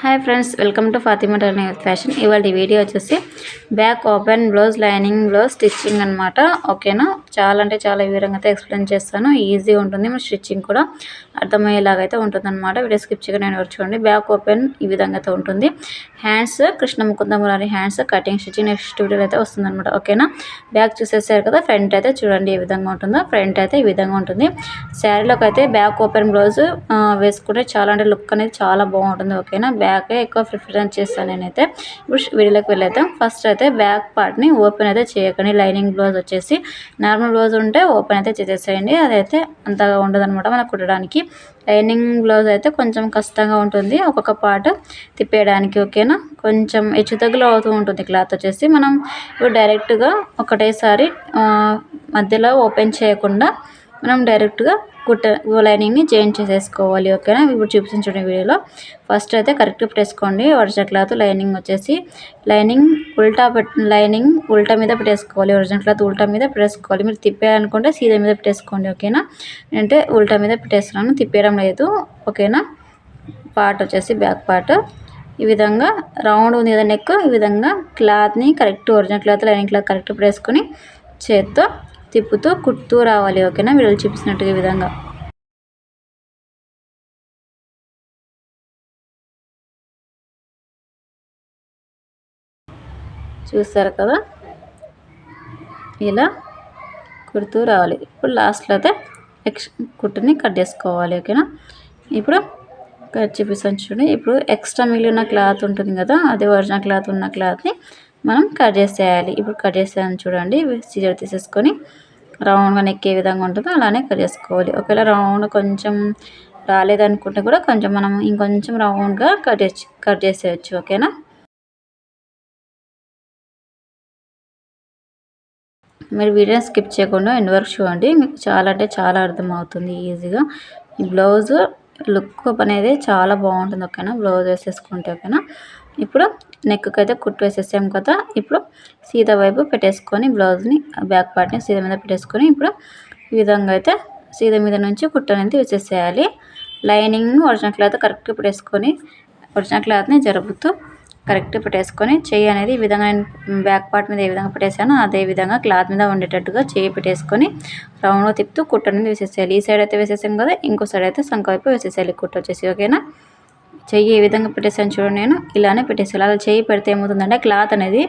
Hi friends, welcome to Fatima turning with fashion. ఇవాళ video వచ్చేసి back open blouse, lining blouse stitching అనమాట. ఓకేనా, చాలా అంటే చాలా వివరంగా అయితే ఎక్స్ప్లెయిన్ చేస్తాను. ఈజీ ఉంటుంది, మన స్టిచ్చింగ్ కూడా అర్థమయ్యేలాగైతే ఉంటుంది అనమాట. వీడియో స్కిప్ చేయకుండా నేను చూడండి. బ్యాక్ ఓపెన్ ఈ విధంగా అయితే ఉంటుంది. Hands Krishna Mukunda Murari hands cutting stitching next video అయితే వస్తుంది అనమాట. ఓకేనా, బ్యాక్ చూసేసారు కదా. ఫ్రంట్ అయితే చూడండి ఏ విధంగా ఉంటుందో. ఫ్రంట్ అయితే ఈ విధంగా ఉంటుంది. శారీలోకి అయితే బ్యాక్ ఓపెన్ బ్లౌజ్ వేసుకుంటే చాలా అంటే లుక్ అనేది చాలా బాగుంటుంది. ఓకేనా, బ్యాక్ ఎక్కువ ప్రిఫరెన్స్ చేస్తాను నేనైతే. ఇప్పుడు వీడియోలోకి వెళ్ళేద్దాం. ఫస్ట్ అయితే బ్యాక్ పార్ట్ని ఓపెన్ అయితే చేయకండి. లైనింగ్ బ్లౌజ్ వచ్చేసి నార్మల్ బ్లౌజ్ ఉంటే ఓపెన్ అయితే చేసేసేయండి. అదైతే అంతగా ఉండదు అనమాట మనకు కుట్టడానికి. లైనింగ్ బ్లౌజ్ అయితే కొంచెం కష్టంగా ఉంటుంది ఒక్కొక్క పార్ట్ తిప్పేయడానికి. ఓకేనా, కొంచెం హెచ్చు తగ్గులు అవుతూ ఉంటుంది క్లాత్ వచ్చేసి. మనం ఇప్పుడు డైరెక్ట్గా ఒకటేసారి మధ్యలో ఓపెన్ చేయకుండా మనం డైరెక్ట్గా లైనింగ్ని జాయిన్ చేసేసుకోవాలి. ఓకేనా, ఇప్పుడు చూపించిన వీడియోలో ఫస్ట్ అయితే కరెక్ట్ పెట్టేసుకోండి. ఒరిజినల్ క్లాత్ లైనింగ్ వచ్చేసి లైనింగ్ ఉల్టా మీద పెట్టేసుకోవాలి. ఒరిజినల్ క్లాత్ ఉల్టా మీద పెట్టేసుకోవాలి. మీరు తిప్పేయాలనుకుంటే సీదా మీద పెట్టేసుకోండి. ఓకేనా, అంటే ఉల్టా మీద పెట్టేస్తున్నాను, తిప్పేయడం లేదు. ఓకేనా, పార్ట్ వచ్చేసి బ్యాక్ పార్ట్ ఈ విధంగా రౌండ్ ఉంది కదా నెక్. ఈ విధంగా క్లాత్ని correct original cloth lining cloth correct పెట్టేసుకొని చేత్తో తిప్పుతూ కుడుతూ రావాలి. ఓకేనా, వీడియోలు చూపిస్తున్నట్టుగా ఈ విధంగా. చూస్తారు కదా, ఇలా కుడుతూ రావాలి. ఇప్పుడు లాస్ట్లో అయితే కుట్టుని కట్ చేసుకోవాలి. ఓకేనా, ఇప్పుడు చూపిస్తాను చూడండి. ఇప్పుడు ఎక్స్ట్రా మిగిలిన క్లాత్ ఉంటుంది కదా, అదే ఒరిజినల్ క్లాత్ ఉన్న క్లాత్ని మనం కట్ చేసేయాలి. ఇప్పుడు కట్ చేసేయాలని చూడండి. సీజర్ తీసేసుకొని రౌండ్గా నెక్ ఏ విధంగా ఉంటుందో అలానే కట్ చేసుకోవాలి. ఒకవేళ రౌండ్ కొంచెం రాలేదనుకుంటే కూడా కొంచెం మనం ఇంకొంచెం రౌండ్గా కట్ చేసేయచ్చు. ఓకేనా, మీరు వీడియో స్కిప్ చేయకుండా ఎండ్ వరకు చూడండి. మీకు చాలా అంటే చాలా అర్థమవుతుంది ఈజీగా. ఈ బ్లౌజ్ లుక్ అనేది చాలా బాగుంటుంది. ఓకేనా, బ్లౌజ్ వేసేసుకుంటే. ఓకేనా, ఇప్పుడు నెక్కి అయితే కుట్టు వేసేసాం కదా. ఇప్పుడు సీదా వైపు పెట్టేసుకొని బ్లౌజ్ని బ్యాక్ పార్ట్ని సీదా మీద పెట్టేసుకొని ఇప్పుడు ఈ విధంగా అయితే సీదా మీద నుంచి కుట్టు అనేది వేసేసేయాలి. లైనింగ్ ఒరిజినల్ క్లాత్ కరెక్ట్గా పెట్టేసుకొని ఒరిజినల్ క్లాత్ని జరుపుతూ కరెక్ట్గా పెట్టేసుకొని చెయ్యి అనేది ఈ విధంగా నేను బ్యాక్ పార్ట్ మీద ఏ విధంగా పెట్టేసానో అదే విధంగా క్లాత్ మీద ఉండేటట్టుగా చెయ్యి పెట్టేసుకొని రౌండ్గా తిప్పుతూ కుట్టు అనేది వేసేసేయాలి. ఈ సైడ్ అయితే వేసేసాం కదా, ఇంకో సైడ్ అయితే సంక వైపు వేసేసేయాలి కుట్టు వచ్చేసి. ఓకేనా, చెయ్యి ఏ విధంగా పెట్టేసాను చూడండి. నేను ఇలానే పెట్టేసాను. అలా చెయ్యి పెడితే ఏమవుతుందంటే క్లాత్ అనేది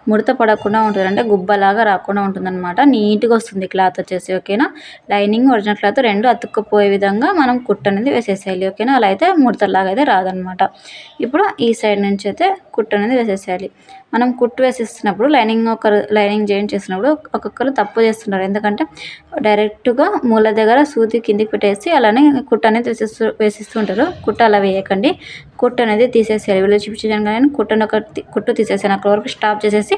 ముడత పడకుండా ఉంటుంది, అంటే గుబ్బలాగా రాకుండా ఉంటుందన్నమాట. నీట్గా వస్తుంది క్లాత్ వచ్చేసి. ఓకేనా, లైనింగ్ ఒరిజినల్ క్లాత్ రెండు అతుక్కుపోయే విధంగా మనం కుట్టు అనేది వేసేసేయాలి. ఓకేనా, అలా అయితే ముడతలాగా అయితే రాదనమాట. ఇప్పుడు ఈ సైడ్ నుంచి అయితే కుట్టు అనేది వేసేసేయాలి. మనం కుట్టు వేసేస్తున్నప్పుడు లైనింగ్ జాయిన్ చేసినప్పుడు ఒక్కొక్కరు తప్పు చేస్తున్నారు. ఎందుకంటే డైరెక్ట్గా మూల దగ్గర సూది కిందికి పెట్టేసి అలానే కుట్టు అనేది వేసిస్తుంటారు. కుట్టు అలా వేయకండి, కుట్టు అనేది తీసేసేయాలి. వీళ్ళు చూపించాను కానీ కుట్టు తీసేసాను. అక్కడ వరకు స్టాప్ చేసేసి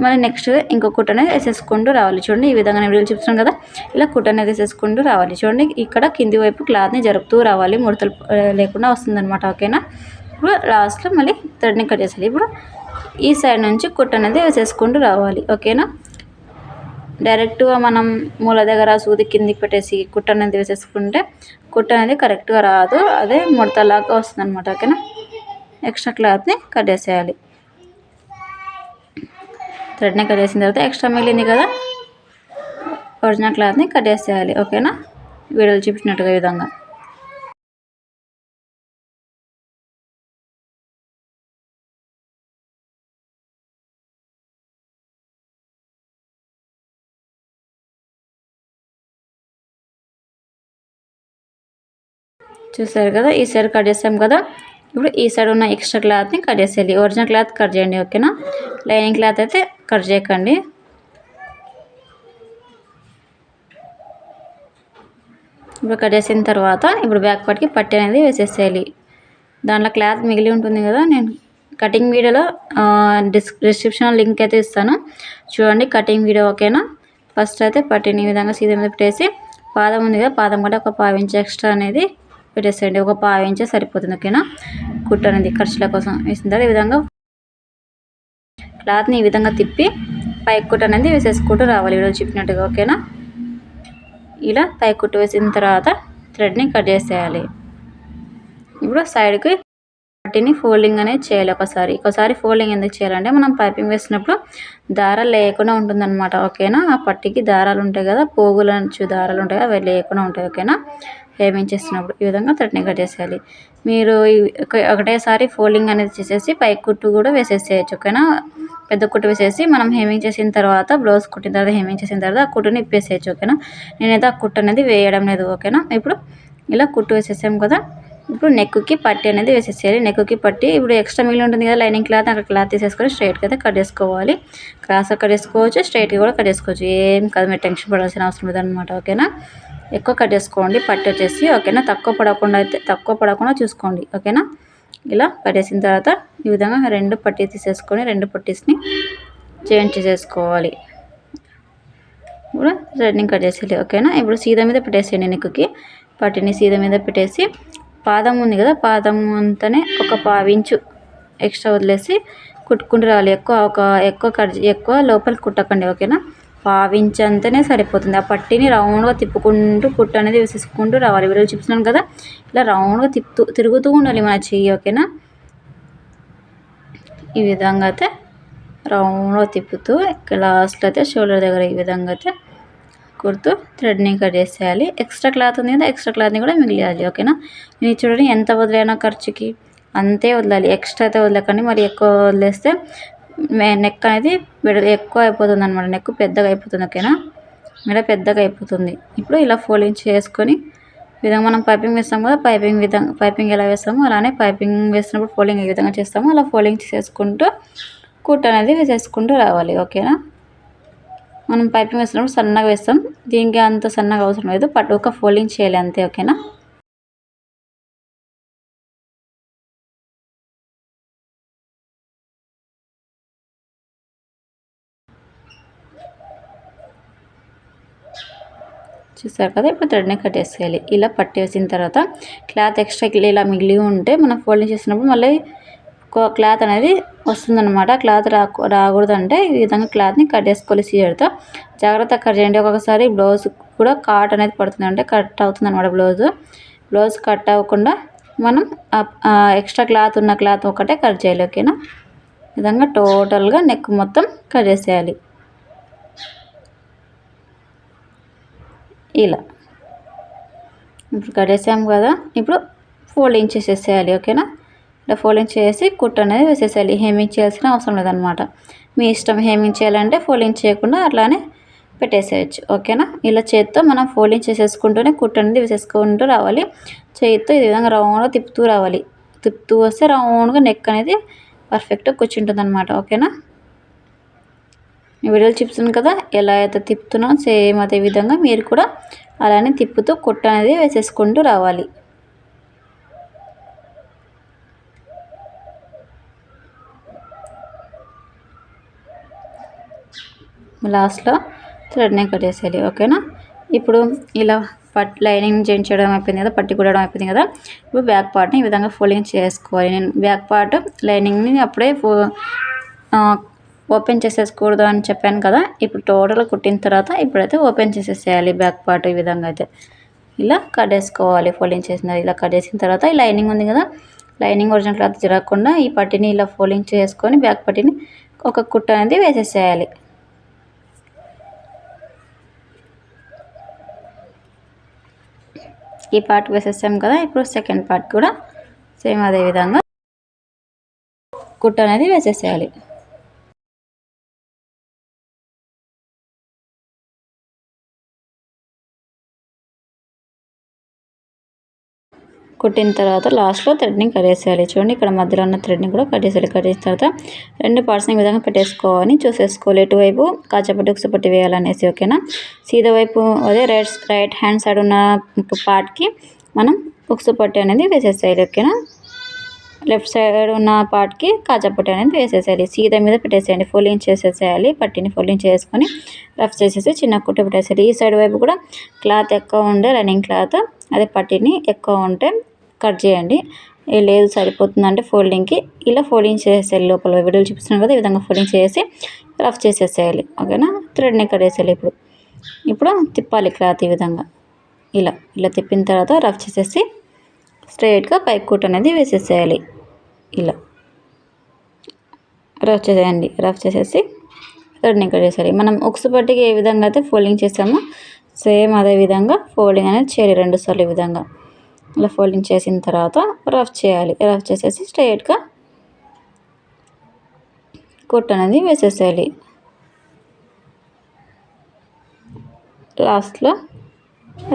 మళ్ళీ నెక్స్ట్ ఇంకో కుట్టు అనేది వేసేసుకుంటూ రావాలి. చూడండి, ఈ విధంగా నేను వీళ్ళు చూపిస్తాను కదా, ఇలా కుట్టు అనేది వేసేసుకుంటూ రావాలి. చూడండి, ఇక్కడ కింది వైపు క్లాత్ని జరుపుతూ రావాలి, ముడతలు లేకుండా వస్తుందన్నమాట. ఓకేనా, ఇప్పుడు లాస్ట్లో మళ్ళీ థ్రెడ్ని కట్ చేసేయాలి. ఇప్పుడు ఈ సైడ్ నుంచి కుట్టు అనేది వేసేసుకుంటూ రావాలి. ఓకేనా, డైరెక్ట్గా మనం మూల దగ్గర సూది కిందికి పెట్టేసి కుట్టు అనేది వేసేసుకుంటే కుట్టు అనేది కరెక్ట్గా రాదు, అదే ముడతలాగా వస్తుంది అనమాట. ఓకేనా, ఎక్స్ట్రా క్లాత్ని కట్ చేసేయాలి. థ్రెడ్ని కట్ చేసిన తర్వాత ఎక్స్ట్రా మిగిలింది కదా ఒరిజినల్ క్లాత్ని కట్ చేసేయాలి. ఓకేనా, వీడియోలు చూపించినట్టుగా ఈ విధంగా. చూసారు కదా, ఈ సైడ్ కట్ చేసాం కదా. ఇప్పుడు ఈ సైడ్ ఉన్న ఎక్స్ట్రా క్లాత్ని కట్ చేసేయాలి. ఒరిజినల్ క్లాత్ కట్ చేయండి. ఓకేనా, లైనింగ్ క్లాత్ అయితే కట్ చేయకండి. ఇప్పుడు కట్ చేసిన తర్వాత ఇప్పుడు బ్యాక్ పార్ట్కి పట్టి అనేది వేసేసేయాలి. దాంట్లో క్లాత్ మిగిలి ఉంటుంది కదా, నేను కటింగ్ వీడియోలో డిస్క్రిప్షన్లో లింక్ అయితే ఇస్తాను, చూడండి కటింగ్ వీడియో. ఓకేనా, ఫస్ట్ అయితే పట్టిని ఈ విధంగా సీదా మీద పెట్టేసి పాదం ఉంది కదా, పాదం కూడా ఒక 1/2 ఇంచ్ ఎక్స్ట్రా అనేది పెట్టేసేయండి. ఒక 1/2 ఇంచ్ సరిపోతుంది. ఓకేనా, కుట్టు అనేది ఖర్చుల కోసం వేసిన తర్వాత ఈ విధంగా క్లాత్ని ఈ విధంగా తిప్పి పై కుట్టు అనేది వేసేసుకుంటూ రావాలి వీడియో చెప్పినట్టుగా. ఓకేనా, ఇలా పై కుట్టు వేసిన తర్వాత థ్రెడ్ని కట్ చేసేయాలి. ఇప్పుడు సైడ్కి పట్టిని ఫోల్డింగ్ అనేది చేయాలి. ఒకసారి ఫోల్డింగ్ ఎందుకు చేయాలంటే మనం పైపింగ్ వేసినప్పుడు దారాలు లేకుండా ఉంటుందన్నమాట. ఓకేనా. ఆ పట్టికి దారాలు ఉంటాయి కదా, పోగుల నుంచి దారాలు ఉంటాయి కదా, అవి లేకుండా ఉంటాయి. ఓకేనా. హేమింగ్ చేసినప్పుడు ఈ విధంగా థ్రెడ్ని కట్ చేసేయాలి. మీరు ఒకటేసారి ఫోల్డింగ్ అనేది చేసేసి పై కుట్టు కూడా వేసేసేయచ్చు. ఓకేనా. పెద్ద కుట్టు వేసేసి మనం హేమింగ్ చేసిన తర్వాత, బ్లౌజ్ కుట్టిన తర్వాత హేమింగ్ చేసిన తర్వాత ఆ కుట్టుని ఇప్పేసేయచ్చు. ఓకేనా. నేనైతే ఆ కుట్టు అనేది వేయడం లేదు. ఓకేనా. ఇప్పుడు ఇలా కుట్టు వేసేసాం కదా. ఇప్పుడు నెక్కి పట్టి అనేది వేసేసేయాలి. నెక్కి పట్టి ఇప్పుడు ఎక్స్ట్రా మిగిలి ఉంటుంది కదా లైనింగ్ క్లాత్, అక్కడ క్లాత్ తీసేసుకొని స్ట్రైట్గా అయితే కట్ చేసుకోవాలి. క్రాస్గా కట్ చేసుకోవచ్చు, స్ట్రైట్గా కూడా కట్ చేసుకోవచ్చు. ఏం కాదు, మీరు టెన్షన్ పడాల్సిన అవసరం లేదనమాట. ఓకేనా. ఎక్కువ కట్ చేసుకోండి పట్టి వచ్చేసి. ఓకేనా. తక్కువ పడకుండా చూసుకోండి. ఓకేనా. ఇలా కట్టేసిన తర్వాత ఈ విధంగా రెండు పట్టీ తీసేసుకొని రెండు పట్టీస్ని జాయింట్ చేసేసుకోవాలి. ఇప్పుడు థ్రెడ్ని కట్ చేసేయాలి. ఓకేనా. ఇప్పుడు సీదా మీద పెట్టేసేయండి. నెక్కి పట్టీని సీదా మీద పెట్టేసి పాదం ఉంది కదా, పాదం అంతానే ఒక 1/2 ఇంచు ఎక్స్ట్రా వదిలేసి కుట్టుకుంటూ రావాలి. ఎక్కువ లోపలికి కుట్టకండి. ఓకేనా. 1/2 ఇంచు అంతనే సరిపోతుంది. ఆ పట్టీని రౌండ్గా తిప్పుకుంటూ కుట్టు అనేది వేసేసుకుంటూ రావాలి. వీడియో చూపిస్తున్నాను కదా, ఇలా రౌండ్గా తిరుగుతూ ఉండాలి మన చెయ్యి. ఓకేనా. ఈ విధంగా అయితే రౌండ్గా తిప్పుతూ లాస్ట్లో అయితే షోల్డర్ దగ్గర ఈ విధంగా అయితే కుడుతూ థ్రెడ్ని కట్ చేసేయాలి. ఎక్స్ట్రా క్లాత్ ఉంది కదా, ఎక్స్ట్రా క్లాత్ని కూడా మిగిలియాలి. ఓకేనా. నేను చూడండి ఎంత వదిలేనా ఖర్చుకి అంతే వదలాలి. ఎక్స్ట్రా అయితే వదలకండి. మరి ఎక్కువ వదిలేస్తే నెక్ అనేది ఎక్కువ అయిపోతుంది అనమాట. నెక్ పెద్దగా అయిపోతుంది. ఓకేనా. మెడ పెద్దగా అయిపోతుంది. ఇప్పుడు ఇలా ఫోల్డింగ్ చేసుకొని ఈ విధంగా మనం పైపింగ్ వేస్తాం కదా, పైపింగ్ ఎలా వేస్తామో అలానే పైపింగ్ వేసినప్పుడు ఫోల్డింగ్ ఏ విధంగా చేస్తామో అలా ఫోల్డింగ్ చేసుకుంటూ కుట్ అనేది వేసేసుకుంటూ రావాలి. ఓకేనా. మనం పైపింగ్ వేసినప్పుడు సన్నగా వేస్తాం, దీనికి అంత సన్నగా అవసరం లేదు. ఒక ఫోల్డింగ్ చేయాలి అంతే. ఓకేనా. చూసారు కదా. ఇప్పుడు థ్రెడ్ని కట్ చేసేయాలి. ఇలా పట్టి వేసిన తర్వాత క్లాత్ ఎక్స్ట్రా ఇలా మిగిలి ఉంటే మనం ఫోల్డింగ్ చేసినప్పుడు మళ్ళీ క్లాత్ అనేది వస్తుందన్నమాట. క్లాత్ రాకూడదంటే ఈ విధంగా క్లాత్ని కట్ చేసుకోవాలి. సీజర్తో జాగ్రత్తగా కట్ చేయండి. ఒక్కొక్కసారి బ్లౌజ్ కూడా కాట్ అనేది పడుతుంది, అంటే కట్ అవుతుంది అనమాట. బ్లౌజ్ కట్ అవ్వకుండా మనం ఎక్స్ట్రా క్లాత్ ఉన్న క్లాత్ ఒకటే కట్ చేయాలి. ఓకేనా. ఈ విధంగా టోటల్గా నెక్ మొత్తం కట్ చేసేయాలి. ఇలా ఇప్పుడు కట్ చేసాము కదా, ఇప్పుడు ఫోల్డింగ్ చేసేసేయాలి. ఓకేనా. ఇలా ఫోల్డింగ్ చేసి కుట్టు అనేది వేసేసేయాలి. హేమింగ్ చేయాల్సిన అవసరం లేదనమాట. మీ ఇష్టం, హేమింగ్ చేయాలంటే ఫోల్డింగ్ చేయకుండా అట్లానే పెట్టేసేయచ్చు. ఓకేనా. ఇలా చేత్తో మనం ఫోల్డింగ్ చేసేసుకుంటూనే కుట్టు అనేది వేసేసుకుంటూ రావాలి. చేతితో ఈ విధంగా రౌండ్గా తిప్పుతూ రావాలి. తిప్పుతూ వస్తే రౌండ్గా నెక్ అనేది పర్ఫెక్ట్గా కూర్చుంటుంది అనమాట. ఓకేనా. ఈ వీడియోలో చూపిస్తున్నాను కదా, ఎలా అయితే తిప్పుతున్నాం సేమ్ అదే విధంగా మీరు కూడా అలానే తిప్పుతూ కుట్టు అనేది వేసేసుకుంటూ రావాలి. లాస్ట్లో థ్రెడ్ని కట్ చేసేయాలి. ఓకేనా. ఇప్పుడు ఇలా లైనింగ్ జాయిన్ చేయడం అయిపోయింది కదా, పట్టి కుట్టడం అయిపోయింది కదా. ఇప్పుడు బ్యాక్ పార్ట్ని ఈ విధంగా ఫోల్డింగ్ చేసుకోవాలి. నేను బ్యాక్ పార్ట్ లైనింగ్ని అప్పుడే ఓపెన్ చేసేసుకోకూడదు అని చెప్పాను కదా. ఇప్పుడు టోటల్ కుట్టిన తర్వాత ఇప్పుడైతే ఓపెన్ చేసేసేయాలి బ్యాక్ పార్ట్. ఈ విధంగా అయితే ఇలా కట్ చేసుకోవాలి. ఫోల్డింగ్ చేసిన ఇలా కట్ చేసిన తర్వాత ఈ లైనింగ్ ఉంది కదా, లైనింగ్ ఒరిజినల్ క్లాత్ జరగకుండా ఈ పట్టిని ఇలా ఫోల్డింగ్ చేసుకొని బ్యాక్ పట్టిని ఒక కుట్టు అనేది వేసేసేయాలి. ఈ పార్ట్ వేసేసాం కదా. ఇప్పుడు సెకండ్ పార్ట్ కూడా సేమ్ అదే విధంగా కుట్టు అనేది వేసేసేయాలి. కుట్టిన తర్వాత లాస్ట్లో థ్రెడ్ని కట్ చేసేయాలి. చూడండి ఇక్కడ మధ్యలో ఉన్న థ్రెడ్ని కూడా కట్ చేసేయాలి. కట్ చేసిన తర్వాత రెండు పార్ట్స్ని ఈ విధంగా పెట్టేసుకోవాలి, చూసేసుకోవాలి ఎటువైపు కాచపట్టి ఉక్సుపట్టి వేయాలనేసి. ఓకేనా. సీదా వైపు అదే రైట్ హ్యాండ్ సైడ్ ఉన్న పార్ట్కి మనం ఉక్సుపట్టి అనేది వేసేసేయాలి. ఓకేనా. లెఫ్ట్ సైడ్ ఉన్న పార్ట్కి కాచపట్టి అనేది వేసేసేయాలి. సీదా మీద పెట్టేసేయండి. ఫోల్డింగ్ చేసేసేయాలి. పట్టిని ఫోల్డింగ్ చేసుకొని రఫ్ చేసేసి చిన్న కుట్టు పెట్టేసేయాలి. ఈ సైడ్ వైపు కూడా క్లాత్ ఎక్కువ ఉండే రన్నింగ్ క్లాత్ అదే పట్టిని ఎక్కువ ఉంటే కట్ చేయండి. లేదు సరిపోతుందంటే ఫోల్డింగ్కి ఇలా ఫోల్డింగ్ చేసేయాలి. లోపల వీడియోలు చూపిస్తున్నాను కదా, ఈ విధంగా ఫోల్డింగ్ చేసి రఫ్ చేసేసేయాలి. ఓకేనా. థ్రెడ్ని కట్ చేసేయాలి. ఇప్పుడు తిప్పాలి క్లాత్ ఈ విధంగా. ఇలా తిప్పిన తర్వాత రఫ్ చేసేసి స్ట్రైట్గా పైకి కుట్టు అనేది వేసేసేయాలి. ఇలా రఫ్ చేసేయండి. రఫ్ చేసేసి థ్రెడ్ని కట్ చేసేయాలి. మనం ఉక్సు పట్టికి ఏ విధంగా అయితే ఫోల్డింగ్ చేసామో సేమ్ అదే విధంగా ఫోల్డింగ్ అనేది చేయాలి 2 సార్లు. ఈ విధంగా ఇలా ఫోల్డింగ్ చేసిన తర్వాత రఫ్ చేయాలి. రఫ్ చేసేసి స్ట్రైట్గా కుట్టు అనేది వేసేసేయాలి. లాస్ట్లో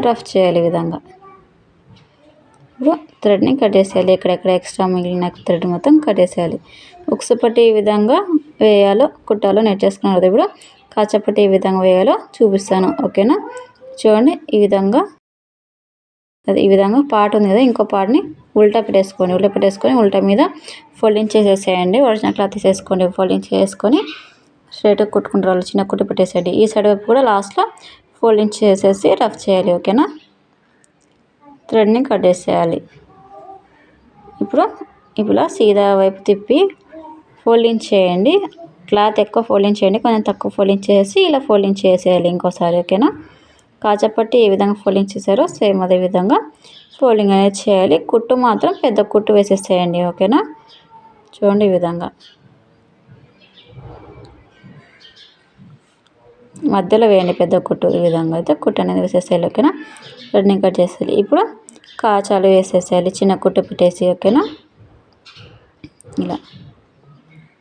రఫ్ చేయాలి ఈ విధంగా. ఇప్పుడు థ్రెడ్ని కట్ చేసేయాలి. ఎక్కడెక్కడ ఎక్స్ట్రా మిగిలిన థ్రెడ్ మొత్తం కట్ చేసేయాలి. ఉక్సు పట్టి ఈ విధంగా వేయాలో కుట్టాలో నేర్చేసుకున్నారు. ఇప్పుడు కాచపట్టి ఏ విధంగా వేయాలో చూపిస్తాను. ఓకేనా? చూడండి ఈ విధంగా పార్ట్ ఉంది కదా, ఇంకో పార్ట్ని ఉల్టా పెట్టేసుకొని ఉల్టా మీద ఫోల్డింగ్ చేసేసేయండి. ఒరిజినల్ క్లాత్ తీసేసుకోండి. ఫోల్డింగ్ చేసుకొని స్ట్రైట్గా కుట్టుకుంటారు వాళ్ళు, చిన్న కుట్టు పెట్టేసేయండి. ఈ సైడ్ వైపు కూడా లాస్ట్లో ఫోల్డింగ్ చేసేసి రఫ్ చేయాలి. ఓకేనా? థ్రెడ్ని కట్ చేసేయాలి. ఇప్పుడు ఇలా సీదా వైపు తిప్పి ఫోల్డింగ్ చేయండి. క్లాత్ ఎక్కువ ఫోల్డింగ్ చేయండి, కొంచెం తక్కువ ఫోల్డింగ్ చేసి ఇలా ఫోల్డింగ్ చేసేయాలి ఇంకోసారి. ఓకేనా? కాచపట్టి ఏ విధంగా ఫోల్డింగ్ చేశారో సేమ్ అదే విధంగా ఫోల్డింగ్ అనేది చేయాలి. కుట్టు మాత్రం పెద్ద కుట్టు వేసేసేయండి. ఓకేనా? చూడండి ఈ విధంగా మధ్యలో వేయండి పెద్ద కుట్టు. ఈ విధంగా అయితే కుట్టు అనేది వేసేసేయాలి. ఓకేనా? థ్రెడ్ని కట్ చేసేయాలి. ఇప్పుడు కాచాలు వేసేసేయాలి చిన్న కుట్టు పెట్టేసి. ఓకేనా? ఇలా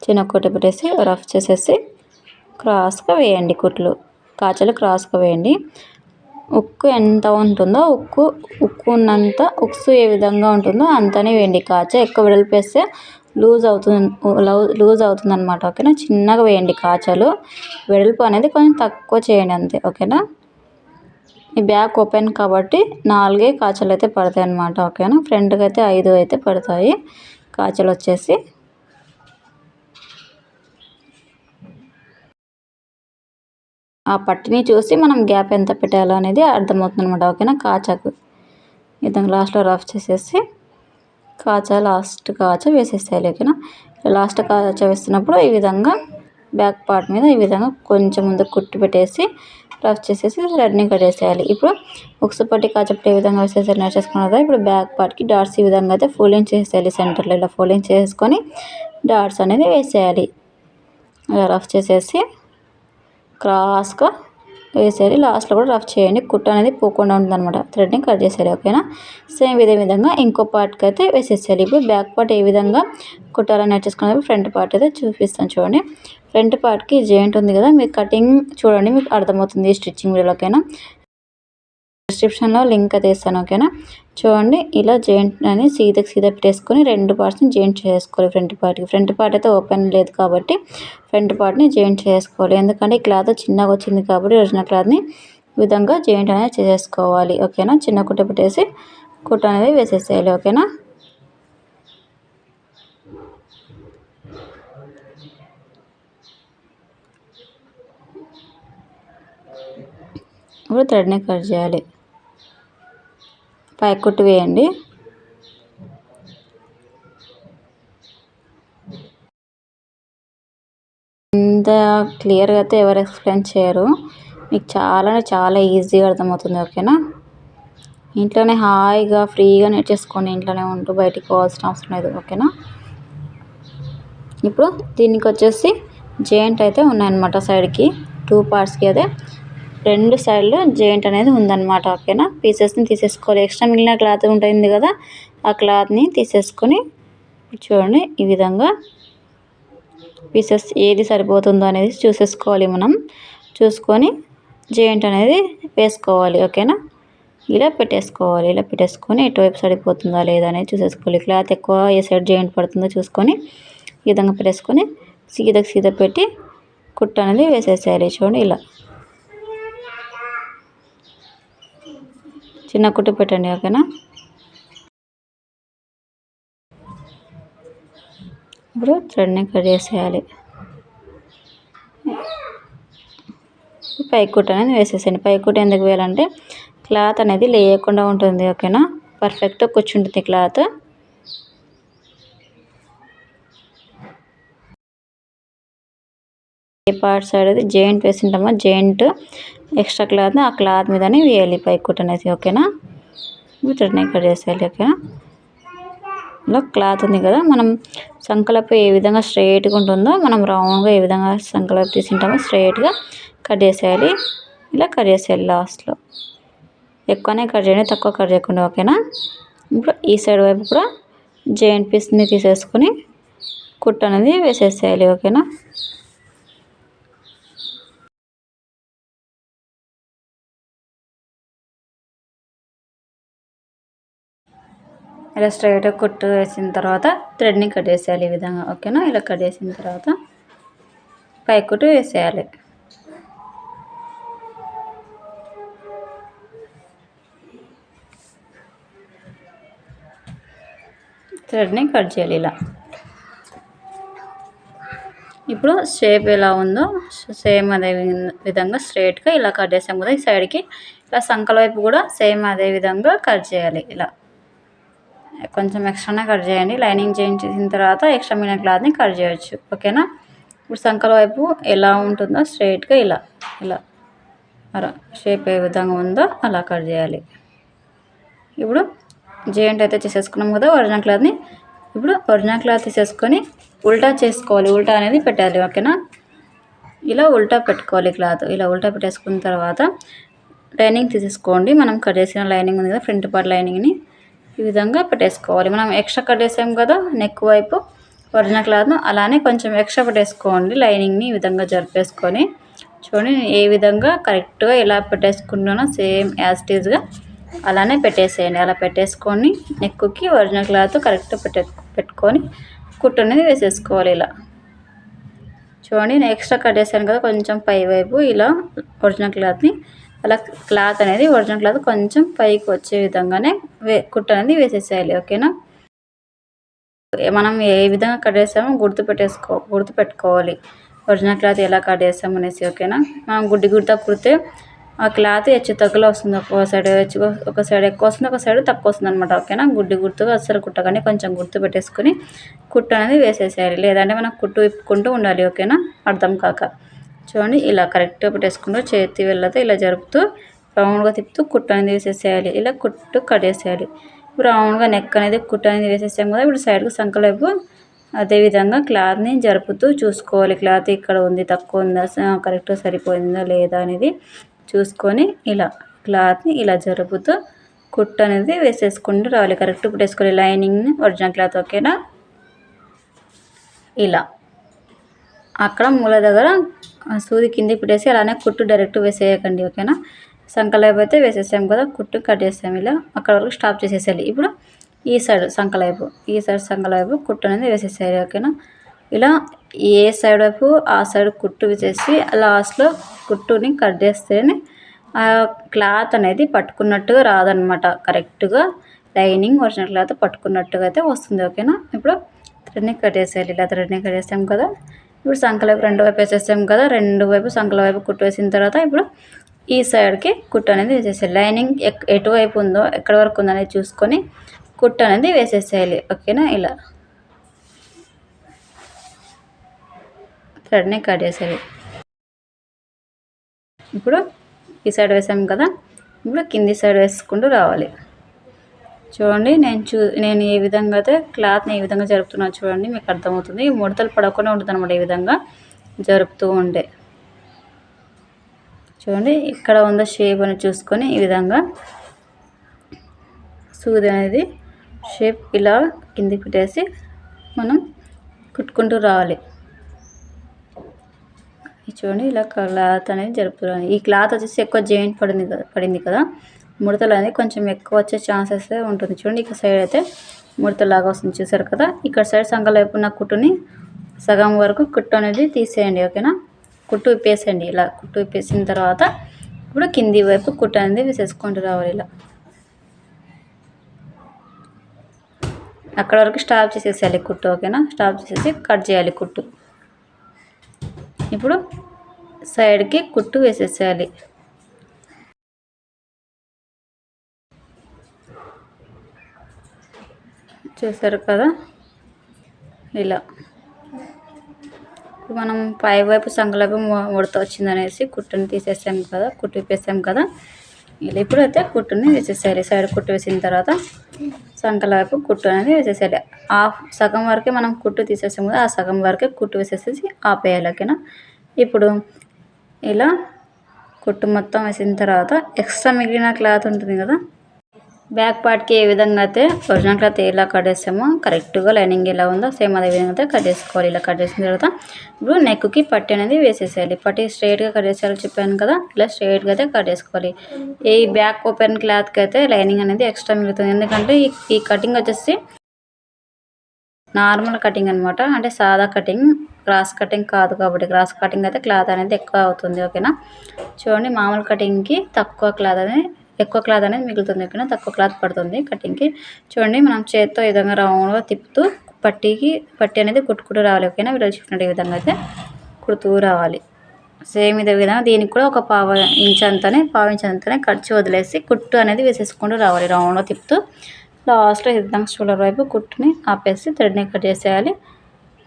చిన్న కుట్టు పెట్టేసి రఫ్ చేసేసి క్రాస్గా వేయండి కుట్లు. కాచాలు క్రాస్గా వేయండి. ఉక్కు ఎంత ఉంటుందో ఉక్కు ఉన్నంత ఉక్సు ఏ విధంగా ఉంటుందో అంతనే వేయండి. కాచా ఎక్కువ వెడల్పు వేస్తే లూజ్ అవుతుంది అనమాట. ఓకేనా? చిన్నగా వేయండి కాచాలు. వెడల్పు అనేది కొంచెం తక్కువ చేయండి అంతే. ఓకేనా? ఈ బ్యాక్ ఓపెన్ కాబట్టి 4 కాచాలు అయితే పడతాయి అన్నమాట. ఓకేనా? ఫ్రంట్కి అయితే 5 అయితే పడతాయి కాచాలు వచ్చేసి. ఆ పట్టిని చూసి మనం గ్యాప్ ఎంత పెట్టాలో అనేది అర్థమవుతుంది అనమాట. ఓకేనా? కాచాకు ఈ విధంగా లాస్ట్లో రఫ్ చేసేసి లాస్ట్ కాచా వేసేసేయాలి. ఓకేనా? లాస్ట్ కాచా వేస్తున్నప్పుడు ఈ విధంగా బ్యాక్ పార్ట్ మీద ఈ విధంగా కొంచెం ముందు కుట్టు పెట్టేసి రఫ్ చేసేసి థ్రెడ్ని కట్ చేసేయాలి. ఇప్పుడు ఉక్సు పట్టి కాచపట్టి ఏ విధంగా వేసేసారి నేర్చేసుకున్నారు కదా. ఇప్పుడు బ్యాక్ పార్ట్కి డాట్స్ ఈ విధంగా అయితే ఫోల్డింగ్ చేసేయాలి. సెంటర్లో ఇలా ఫోల్డింగ్ చేసుకొని డాట్స్ అనేది వేసేయాలి. ఇలా రఫ్ చేసేసి క్రాస్గా వేసేయాలి. లాస్ట్లో కూడా రఫ్ చేయండి. కుట్టు అనేది పోకుండా ఉంటుందన్నమాట. థ్రెడ్ని కట్ చేసేయాలి. ఓకేనా? సేమ్ ఇదే విధంగా ఇంకో పార్ట్కి అయితే వేసేసేయాలి. ఇప్పుడు బ్యాక్ పార్ట్ ఏ విధంగా కుట్టాలని నేర్చేసుకున్నప్పుడు ఫ్రంట్ పార్ట్ అయితే చూపిస్తాను చూడండి. ఫ్రంట్ పార్ట్కి జాయింట్ ఉంది కదా, మీకు కటింగ్ చూడండి మీకు అర్థమవుతుంది స్టిచ్చింగ్ వీడియోలో. ఓకేనా? డిస్క్రిప్షన్లో లింక్ అయితే ఇస్తాను. ఓకేనా? చూడండి ఇలా జాయింట్ అని సీదా పెట్టేసుకొని 2 పార్ట్స్ని జాయింట్ చేసుకోవాలి. ఫ్రంట్ పార్ట్ అయితే ఓపెన్ లేదు కాబట్టి ఫ్రంట్ పార్ట్ని జాయింట్ చేసుకోవాలి. ఎందుకంటే ఈ క్లాత్ చిన్నగా వచ్చింది కాబట్టి ఒరిజినల్ క్లాత్ని ఈ విధంగా జాయింట్ అనేది చేసుకోవాలి. ఓకేనా? చిన్న కుట్ట పెట్టేసి కుట్ట అనేది వేసేసేయాలి. ఓకేనా? ఇప్పుడు థ్రెడ్ని కట్ చేయాలి. పై కుట్టు వేయండి. ఇంత క్లియర్గా అయితే ఎవరు ఎక్స్ప్లెయిన్ చేయరు, మీకు చాలా ఈజీగా అర్థమవుతుంది. ఓకేనా? ఇంట్లోనే హాయిగా ఫ్రీగా నేర్చేసుకోండి. ఇంట్లోనే ఉంటూ బయటికి పోవాల్సిన అవసరం లేదు. ఓకేనా? ఇప్పుడు దీనికి వచ్చేసి జాయింట్ అయితే ఉన్నాయన్నమాట. సైడ్కి 2 పార్ట్స్కి అయితే 2 సైడ్లు జాయింట్ అనేది ఉందన్నమాట. ఓకేనా? పీసెస్ని తీసేసుకోవాలి. ఎక్స్ట్రా మిగిలిన క్లాత్ ఉంటుంది కదా, ఆ క్లాత్ని తీసేసుకొని చూడండి ఈ విధంగా పీసెస్ ఏది సరిపోతుందో అనేది చూసుకొని జాయింట్ అనేది వేసుకోవాలి. ఓకేనా? ఇలా పెట్టేసుకొని ఎటువైపు సరిపోతుందా లేదా అనేది చూసేసుకోవాలి. క్లాత్ ఎక్కువ ఏ సైడ్ జాయింట్ పడుతుందో చూసుకొని ఈ విధంగా పెట్టేసుకొని సీదా పెట్టి కుట్టు అనేది వేసేసేయాలి. చూడండి ఇలా చిన్న కుట్టు పెట్టండి. ఓకేనా? ఇప్పుడు థ్రెడ్ని కట్ చేసేయాలి. పై కుట్టు అనేది వేసేసేయండి. పై కుట్టు ఎందుకు వేయాలంటే క్లాత్ అనేది లేయకుండా ఉంటుంది. ఓకేనా? పర్ఫెక్ట్గా కూర్చుంటుంది క్లాత్. ఏ పార్ట్ సైడ్ అది జాయింట్ వేసింటామో జాయింట్ ఎక్స్ట్రా క్లాత్ని ఆ క్లాత్ మీదనే వేయాలి పై కుట్టు అనేది. ఓకేనా? థ్రెడ్ని కట్ చేసేయాలి. ఓకేనా? ఇలా క్లాత్ ఉంది కదా, మనం సంకలపై ఏ విధంగా స్ట్రైట్గా ఉంటుందో మనం రౌండ్గా ఏ విధంగా సంకలపై తీసుకుంటామో స్ట్రైట్గా కట్ చేసేయాలి. ఇలా కట్ చేసేయాలి. లాస్ట్లో ఎక్కువనే కట్ చేయండి, తక్కువ కట్ చేయకుండా, ఓకేనా. ఇప్పుడు ఈ సైడ్ వైపు కూడా జాయింట్ పీస్ని తీసేసుకొని కుట్టు అనేది వేసేసేయాలి, ఓకేనా. ఇలా స్ట్రైట్గా కుట్టు వేసిన తర్వాత థ్రెడ్ని కట్ చేసేయాలి ఈ విధంగా, ఓకేనా. ఇలా కట్ చేసిన తర్వాత పై కుట్టు వేసేయాలి. థ్రెడ్ని కట్ చేయాలి ఇలా. ఇప్పుడు షేప్ ఎలా ఉందో సేమ్ అదే విధంగా స్ట్రైట్గా ఇలా కట్ చేసాం కదా, ఈ సైడ్కి ఇలా సంకల వైపు కూడా సేమ్ అదే విధంగా కట్ చేయాలి. ఇలా కొంచెం ఎక్స్ట్రానే కట్ చేయండి. లైనింగ్ చేంజ్ చేసిన తర్వాత ఎక్స్ట్రా మిగిలిన క్లాత్ని కట్ చేయొచ్చు, ఓకేనా. ఇప్పుడు సంకల వైపు ఎలా ఉంటుందో స్ట్రైట్గా ఇలా ఇలా షేప్ ఏ విధంగా ఉందో అలా కట్ చేయాలి. ఇప్పుడు జాయింట్ అయితే చేసేసుకున్నాం కదా ఒరిజినల్ క్లాత్ని. ఇప్పుడు ఒరిజినల్ క్లాత్ తీసేసుకొని ఉల్టా చేసుకోవాలి. ఉల్టా అనేది పెట్టాలి, ఓకేనా. ఇలా ఉల్టా పెట్టుకోవాలి క్లాత్. ఇలా ఉల్టా పెట్టేసుకున్న తర్వాత లైనింగ్ తీసేసుకోండి. మనం కట్ చేసిన లైనింగ్ ఉంది కదా, ఫ్రంట్ పార్ట్ లైనింగ్ని ఈ విధంగా పెట్టేసుకోవాలి. మనం ఎక్స్ట్రా కట్ చేసాం కదా నెక్ వైపు ఒరిజినల్ క్లాత్ను, అలానే కొంచెం ఎక్స్ట్రా పెట్టేసుకోండి. లైనింగ్ని ఈ విధంగా జరిపేసుకొని చూడండి ఏ విధంగా కరెక్ట్గా ఎలా పెట్టేసుకుంటున్నానో సేమ్ యాజ్ టీజ్గా అలానే పెట్టేసేయండి. అలా పెట్టేసుకొని నెక్కి ఒరిజినల్ క్లాత్ కరెక్ట్గా పెట్టుకొని కుట్టు అనేది వేసేసుకోవాలి. ఇలా చూడండి నేను ఎక్స్ట్రా కట్ చేశాను కదా కొంచెం పై వైపు, ఇలా ఒరిజినల్ క్లాత్ని అలా క్లాత్ అనేది ఒరిజినల్ క్లాత్ కొంచెం పైకి వచ్చే విధంగానే కుట్టు అనేది వేసేసేయాలి, ఓకేనా. మనం ఏ విధంగా కట్ చేసామో గుర్తు పెట్టుకోవాలి ఒరిజినల్ క్లాత్ ఎలా కట్ చేసాము అనేసి, ఓకేనా. మనం గుడ్డ కుడితే ఆ క్లాత్ హెచ్చు తగ్గులో వస్తుంది. ఒక సైడ్ ఎక్కువ వస్తుంది, ఒక సైడ్ తక్కువ వస్తుంది అనమాట, ఓకేనా. గుర్తుగా అస్సలు కుట్టగానే కొంచెం గుర్తు పెట్టేసుకొని కుట్టు అనేది వేసేసేయాలి. లేదంటే మనం కుట్టు విప్పుకుంటూ ఉండాలి, ఓకేనా, అర్థం కాక. చూడండి ఇలా కరెక్ట్గా పెట్టేసుకుంటూ చేతి వెళ్ళతో ఇలా జరుపుతూ రౌండ్గా తిప్పుతూ కుట్టు అనేది వేసేసేయాలి. ఇలా కుట్టు కట్ చేసేయాలి. ఇప్పుడు రౌండ్గా నెక్ అనేది కుట్టు అనేది వేసేసాం కదా, ఇప్పుడు సైడ్కి సంకల వైపు అదేవిధంగా క్లాత్ని జరుపుతూ చూసుకోవాలి. క్లాత్ ఇక్కడ ఉంది, తక్కువ ఉందా, కరెక్ట్గా సరిపోయిందా లేదా అనేది చూసుకొని ఇలా క్లాత్ని ఇలా జరుపుతూ కుట్టు అనేది వేసేసుకుంటూ రావాలి. కరెక్ట్ పెట్టేసుకోవాలి లైనింగ్ని ఒరిజినల్ క్లాత్, ఓకేనా. ఇలా అక్కడ మూల దగ్గర సూది కింది పెట్టేసి అలానే కుట్టు డైరెక్ట్ వేసేయకండి, ఓకేనా. సంకల వైపు అయితే వేసేసాం కదా, కుట్టు కట్ చేసాం. ఇలా అక్కడ వరకు స్టాప్ చేసేసేయాలి. ఇప్పుడు ఈ సైడ్ సంకల వైపు కుట్టు అనేది వేసేసేయాలి, ఓకేనా. ఇలా ఏ సైడ్ వైపు ఆ సైడ్ కుట్టు వేసేసి లాస్ట్లో కుట్టుని కట్ చేస్తేనే ఆ క్లాత్ అనేది పట్టుకున్నట్టుగా రాదనమాట. కరెక్ట్గా లైనింగ్ ఒరిజినల్ క్లాత్ పట్టుకున్నట్టుగా అయితే వస్తుంది, ఓకేనా. ఇప్పుడు థ్రెడ్ని కట్ చేసేయాలి. ఇలా థ్రెడ్ని కట్ చేసాం కదా, ఇప్పుడు సంకల వైపు రెండు వైపు వేసేసాం కదా, రెండు వైపు సంకల వైపు కుట్టు వేసిన తర్వాత ఇప్పుడు ఈ సైడ్కి కుట్టు అనేది వేసేసేయాలి. లైనింగ్ ఎటువైపు ఉందో ఎక్కడి వరకు ఉందనేది చూసుకొని కుట్టు అనేది వేసేసేయాలి, ఓకేనా. ఇలా థ్రెడ్ని కట్ చేసేయాలి. ఇప్పుడు ఈ సైడ్ వేసాం కదా, ఇప్పుడు కింది సైడ్ వేసుకుంటూ రావాలి. చూడండి నేను ఏ విధంగా అయితే క్లాత్ని ఏ విధంగా జరుపుతున్నాను చూడండి, మీకు అర్థమవుతుంది. ముడతలు పడకుండా ఉంటుంది అనమాట ఈ విధంగా జరుపుతూ ఉండే. చూడండి ఇక్కడ ఉందో షేప్ అని చూసుకొని ఈ విధంగా సూది అనేది షేప్ ఇలా కిందికి పెట్టేసి మనం కుట్టుకుంటూ రావాలి. చూడండి ఇలా క్లాత్ అనేది జరుపుతున్నాను. ఈ క్లాత్ వచ్చేసి ఎక్కువ జాయింట్ పడింది కదా, ముడతలు అనేది కొంచెం ఎక్కువ వచ్చే ఛాన్సెస్ ఉంటుంది. చూడండి ఇక్కడ సైడ్ అయితే ముడతలాగా వస్తుంది, చూసారు కదా. ఇక్కడ సైడ్ సంకల వైపు ఉన్న కుట్టుని సగం వరకు కుట్టు అనేది తీసేయండి, ఓకేనా. కుట్టు విప్పేసేయండి. ఇలా కుట్టు విప్పేసిన తర్వాత ఇప్పుడు కింది వైపు కుట్టు అనేది వేసేసుకుంటూ రావాలి. ఇలా అక్కడ వరకు స్టాప్ చేసేసేయాలి కుట్టు, ఓకేనా. స్టాప్ చేసేసి కట్ చేయాలి కుట్టు. ఇప్పుడు సైడ్కి కుట్టు వేసేసేయాలి. చూసారు కదా ఇలా. మనం పై వైపు సంకల వైపు ముడత వచ్చిందనేసి కుట్టుని తీసేసాం కదా, కుట్టు విప్పేసాం కదా. ఇలా ఇప్పుడైతే కుట్టుని వేసేసేయాలి. సైడ్ కుట్టు వేసిన తర్వాత సంకల వైపు కుట్టు అనేది వేసేసేయాలి. సగం వరకే మనం కుట్టు తీసేసాం కదా, ఆ సగం వరకే కుట్టు వేసేసేసి ఆపేయాలి. ఓకేనా. ఇప్పుడు ఇలా కుట్టు మొత్తం వేసిన తర్వాత ఎక్స్ట్రా మిగిలిన క్లాత్ ఉంటుంది కదా, బ్యాక్ పార్ట్కి ఏ విధంగా అయితే ఒరిజినల్ క్లాత్ ఎలా కట్ చేసామో కరెక్ట్గా లైనింగ్ ఎలా ఉందో సేమ్ అదే విధంగా అయితే కట్ చేసుకోవాలి. ఇలా కట్ చేసిన తర్వాత ఇప్పుడు నెక్కి పట్టి అనేది వేసేసేయాలి. పట్టి స్ట్రైట్గా కట్ చేసేయాలి చెప్పాను కదా, ఇలా స్ట్రైట్గా అయితే కట్ చేసుకోవాలి. ఈ బ్యాక్ ఓపెన్ క్లాత్కి అయితే లైనింగ్ అనేది ఎక్స్ట్రా మిగులుతుంది. ఎందుకంటే ఈ కటింగ్ వచ్చేసి నార్మల్ కటింగ్ అనమాట, అంటే సాదా కటింగ్, క్రాస్ కటింగ్ కాదు. కాబట్టి క్రాస్ కటింగ్ అయితే క్లాత్ అనేది ఎక్కువ అవుతుంది. ఓకేనా. చూడండి, మామూలు కటింగ్కి ఎక్కువ క్లాత్ అనేది మిగులుతుంది. ఓకేనా, తక్కువ క్లాత్ పడుతుంది కటింగ్కి. చూడండి, మనం చేత్తో ఈ విధంగా రౌండ్గా తిప్పుతూ పట్టి అనేది కుట్టుకుంటూ రావాలి. ఓకేనా, వీళ్ళు చెప్పినట్టు ఈ విధంగా అయితే కుడుతూ రావాలి. సేమ్ ఇదే విధంగా దీనికి కూడా ఒక పావు ఇంచ్ అంతనే ఖర్చు వదిలేసి కుట్టు అనేది వేసేసుకుంటూ రావాలి. రౌండ్గా తిప్పుతూ లాస్ట్లో విధంగా షోల్డర్ వైపు కుట్టుని ఆపేసి థ్రెడ్ని కట్ చేసేయాలి.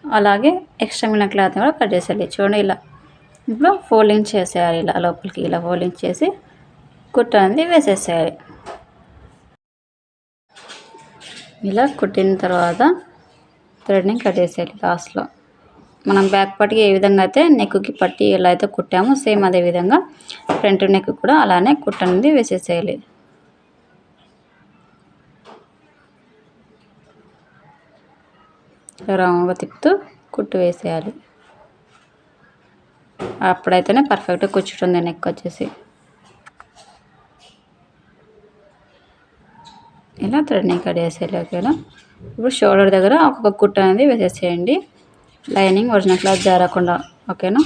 అలాగే ఎక్స్ట్రా మిగిలిన క్లాత్ని కూడా కట్ చేసేయాలి. చూడండి, ఇలా ఇప్పుడు ఫోల్డింగ్ చేసేయాలి. ఇలా లోపలికి ఇలా ఫోల్డింగ్ చేసి కుట్టు అనేది వేసేసేయాలి. ఇలా కుట్టిన తర్వాత థ్రెడ్ని కట్ చేసేయాలి. లాస్ట్లో మనం బ్యాక్ పార్ట్కి ఏ విధంగా అయితే నెక్కి పట్టి ఎలా అయితే కుట్టామో సేమ్ అదే విధంగా ఫ్రంట్ నెక్ కూడా అలానే కుట్టు అనేది వేసేసేయాలి. రౌండ్గా తిప్పుతూ కుట్టు వేసేయాలి. అప్పుడైతేనే పర్ఫెక్ట్గా కూర్చుంటుంది నెక్ వచ్చేసి. ఇలా థ్రెడ్ని కట్ చేసేయాలి. ఓకేనా. ఇప్పుడు షోల్డర్ దగ్గర ఒక్కొక్క కుట్టు అనేది వేసేసేయండి, లైనింగ్ ఒరిజినల్ క్లాత్ జారకుండా. ఓకేనా.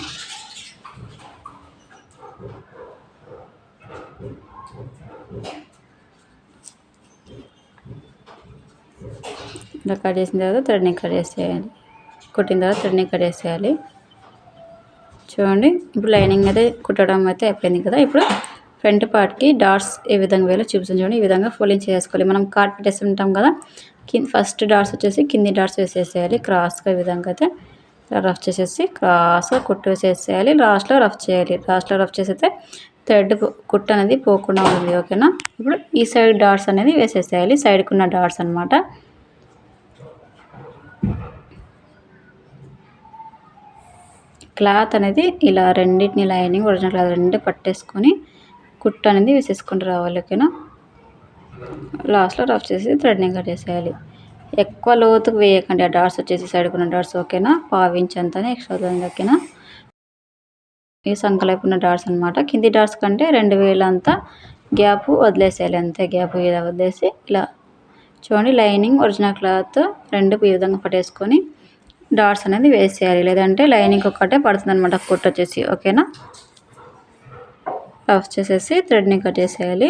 ఇలా కట్ చేసిన తర్వాత థ్రెడ్ని కట్ చేసేయాలి. కుట్టిన తర్వాత థ్రెడ్ని కట్ చేసేయాలి. చూడండి, ఇప్పుడు లైనింగ్ అయితే కుట్టడం అయితే అయిపోయింది కదా. ఇప్పుడు ఫ్రంట్ పార్ట్కి డాట్స్ ఏ విధంగా వేయాలో చూపిస్తాను. చూడండి, ఈ విధంగా ఫోల్డింగ్ చేసుకోవాలి. మనం కార్డ్ పెట్టేసి ఉంటాం కదా, ఫస్ట్ డాట్స్ వచ్చేసి కింది డాట్స్ వేసేసేయాలి. క్రాస్గా ఈ విధంగా అయితే రఫ్ చేసేసి క్రాస్గా కుట్టు వేసేసేయాలి. లాస్ట్లో రఫ్ చేయాలి. లాస్ట్లో రఫ్ చేసేస్తే థ్రెడ్ కుట్టు అనేది పోకుండా ఉంటుంది. ఓకేనా. ఇప్పుడు ఈ సైడ్ డాట్స్ అనేది వేసేసేయాలి, సైడ్కి ఉన్న డాట్స్ అనమాట. క్లాత్ అనేది ఇలా రెండింటిని లైనింగ్ ఒరిజినల్ క్లాత్ రెండు పట్టేసుకొని కుట్టు అనేది వేసేసుకుంటూ రావాలి. ఓకేనా. లాస్ట్లో రఫ్ చేసి థ్రెడ్ని కట్ చేసేయాలి. ఎక్కువ లోతుకు వేయకండి, ఆ డాట్స్ వచ్చేసి సైడ్కి ఉన్న డాట్స్. ఓకేనా, పావించ్ అంతానే ఎక్స్ట్రా అవుతుంది. ఓకేనా. ఈ సంకలైపు ఉన్న డాట్స్ అనమాట. కింది డాట్స్ కంటే 2 వేలు అంతా గ్యాప్ వదిలేసేయాలి, అంతే. గ్యాప్ ఇలా వదిలేసి ఇలా చూడండి, లైనింగ్ ఒరిజినల్ క్లాత్ రెండు ఈ విధంగా పట్టేసుకొని డాట్స్ అనేది వేసేయాలి. లేదంటే లైనింగ్ ఒక్కటే పడుతుంది అనమాట కుట్టు వచ్చేసి. ఓకేనా. రఫ్ చేసేసి థ్రెడ్ని కట్ చేసేయాలి.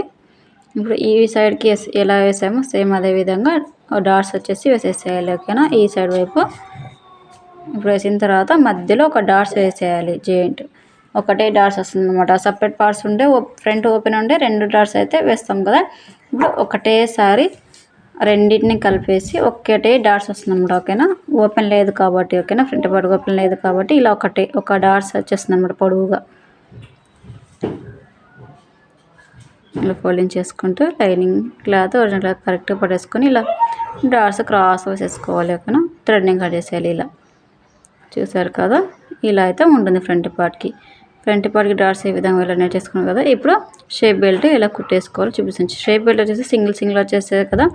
ఇప్పుడు ఈ సైడ్కి ఎలా వేసామో సేమ్ అదే విధంగా డాట్స్ వచ్చేసి వేసేసేయాలి. ఓకేనా. ఈ సైడ్ వైపు ఇప్పుడు వేసిన తర్వాత మధ్యలో ఒక డాట్స్ వేసేయాలి. జాయింట్ ఒకటే డాట్స్ వస్తుంది అనమాట. సపరేట్ పార్ట్స్ ఉంటే ఫ్రంట్ ఓపెన్ ఉంటే 2 డాట్స్ అయితే వేస్తాం కదా. ఇప్పుడు ఒకటేసారి రెండింటిని కలిపేసి ఒకటే డాట్స్ వస్తుంది అనమాట. ఓకేనా. ఓపెన్ లేదు కాబట్టి. ఓకేనా, ఫ్రంట్ పార్ట్ ఓపెన్ లేదు కాబట్టి ఇలా ఒక డాట్స్ వచ్చేస్తుంది అనమాట పొడవుగా. ఇలా ఫోల్డింగ్ చేసుకుంటూ లైనింగ్ క్లాత్ ఒరిజినల్ క్లాత్ కరెక్ట్గా పట్టేసుకొని ఇలా డాట్స్ క్రాస్ వేసేసుకోవాలి. ఓకేనా. థ్రెడ్ని కట్ చేసేయాలి. ఇలా చూసారు కదా, ఇలా అయితే ఉంటుంది ఫ్రంట్ పార్ట్కి డాట్స్ ఏ విధంగా ఇలా నేర్చేసుకున్నాం కదా. ఇప్పుడు షేప్ బెల్ట్ ఎలా కుట్టేసుకోవాలో చూపిస్తాను. షేప్ బెల్ట్ వచ్చేసి సింగిల్ వచ్చేసాయి కదా.